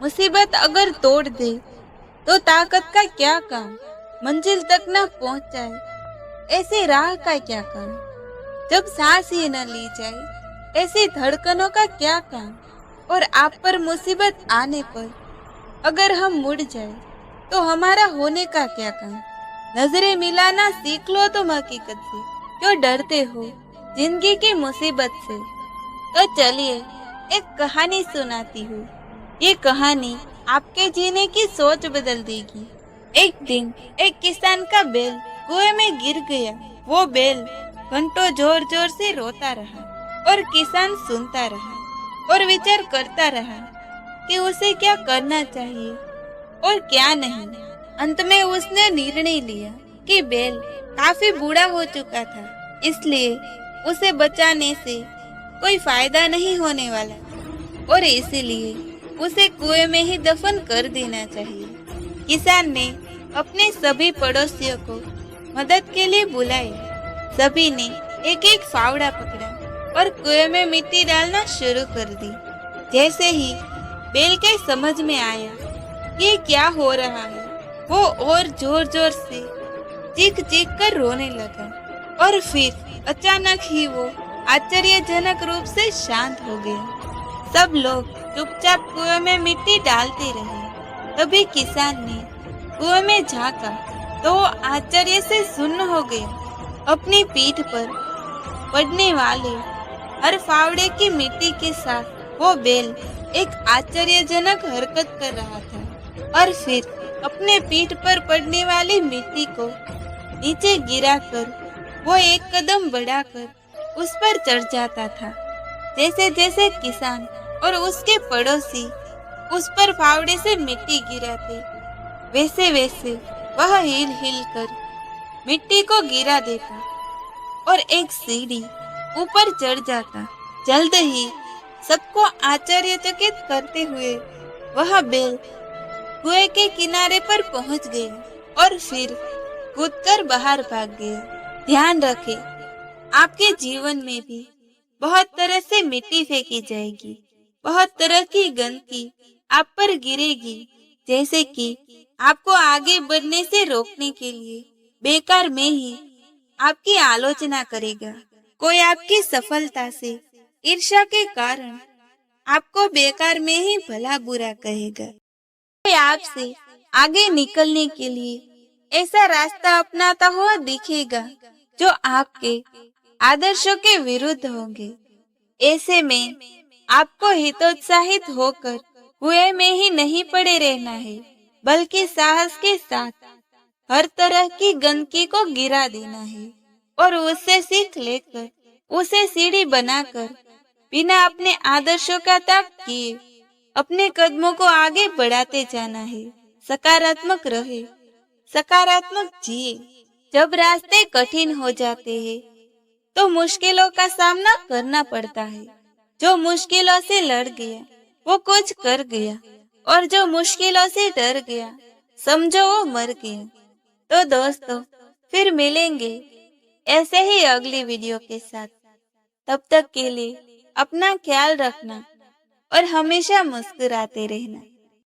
मुसीबत अगर तोड़ दे तो ताकत का क्या काम, मंजिल तक न पहुंचाए ऐसी राह का क्या काम, जब सांस ही न ली जाए ऐसी धड़कनों का क्या काम। और आप पर मुसीबत आने पर अगर हम मुड़ जाए तो हमारा होने का क्या काम। नजरें मिलाना सीख लो तुम हकीकत से, क्यों डरते हो जिंदगी की मुसीबत से। तो चलिए एक कहानी सुनाती हूँ। ये कहानी आपके जीने की सोच बदल देगी। एक दिन एक किसान का बैल कुएं में गिर गया। वो बैल घंटों जोर जोर से रोता रहा और किसान सुनता रहा और विचार करता रहा कि उसे क्या करना चाहिए और क्या नहीं। अंत में उसने निर्णय लिया कि बैल काफी बूढ़ा हो चुका था, इसलिए उसे बचाने से कोई फायदा नहीं होने वाला और इसीलिए उसे कुएं में ही दफन कर देना चाहिए। किसान ने अपने सभी पड़ोसियों को मदद के लिए बुलाया। सभी ने एक एक फावड़ा पकड़ा और कुएं में मिट्टी डालना शुरू कर दी। जैसे ही बैल के समझ में आया ये क्या हो रहा है, वो और जोर जोर से चीख चीख कर रोने लगा और फिर अचानक ही वो आश्चर्यजनक रूप से शांत हो गया। सब लोग चुपचाप कुएं में मिट्टी डालते रहे। तभी किसान ने कुएं में झांका तो वो आश्चर्य से सुन्न हो गया। अपनी पीठ पर पड़ने वाले हर फावड़े की मिट्टी के साथ वो बैल एक आश्चर्यजनक हरकत कर रहा था और फिर अपने पीठ पर पड़ने वाली मिट्टी को नीचे गिराकर वो एक कदम बढ़ाकर उस पर चढ़ जाता था। जैसे जैसे किसान और उसके पड़ोसी उस पर फावड़े से मिट्टी गिराते, वैसे वैसे वह हिल हिल कर मिट्टी को गिरा देता और एक सीढ़ी ऊपर चढ़ जाता। जल्द ही सबको आश्चर्यचकित करते हुए वह बैल कुएं के किनारे पर पहुंच गया और फिर कूदकर बाहर भाग गया। ध्यान रखें, आपके जीवन में भी बहुत तरह से मिट्टी फेंकी जाएगी, बहुत तरह की गंदगी आप पर गिरेगी, जैसे कि आपको आगे बढ़ने से रोकने के लिए बेकार में ही आपकी आलोचना करेगा। कोई आपकी सफलता से ईर्ष्या के कारण आपको बेकार में ही भला बुरा कहेगा। कोई आपसे आगे निकलने के लिए ऐसा रास्ता अपनाता हुआ दिखेगा जो आपके आदर्शों के विरुद्ध होंगे। ऐसे में आपको हितोत्साहित होकर कुएं में ही नहीं पड़े रहना है, बल्कि साहस के साथ हर तरह की गंदगी को गिरा देना है और उससे सीख लेकर उसे सीढ़ी बनाकर बिना अपने आदर्शों का त्याग किए अपने कदमों को आगे बढ़ाते जाना है। सकारात्मक रहे, सकारात्मक जिए। जब रास्ते कठिन हो जाते हैं तो मुश्किलों का सामना करना पड़ता है। जो मुश्किलों से लड़ गया वो कुछ कर गया और जो मुश्किलों से डर गया समझो वो मर गया। तो दोस्तों फिर मिलेंगे ऐसे ही अगली वीडियो के साथ। तब तक के लिए अपना ख्याल रखना और हमेशा मुस्कुराते रहना।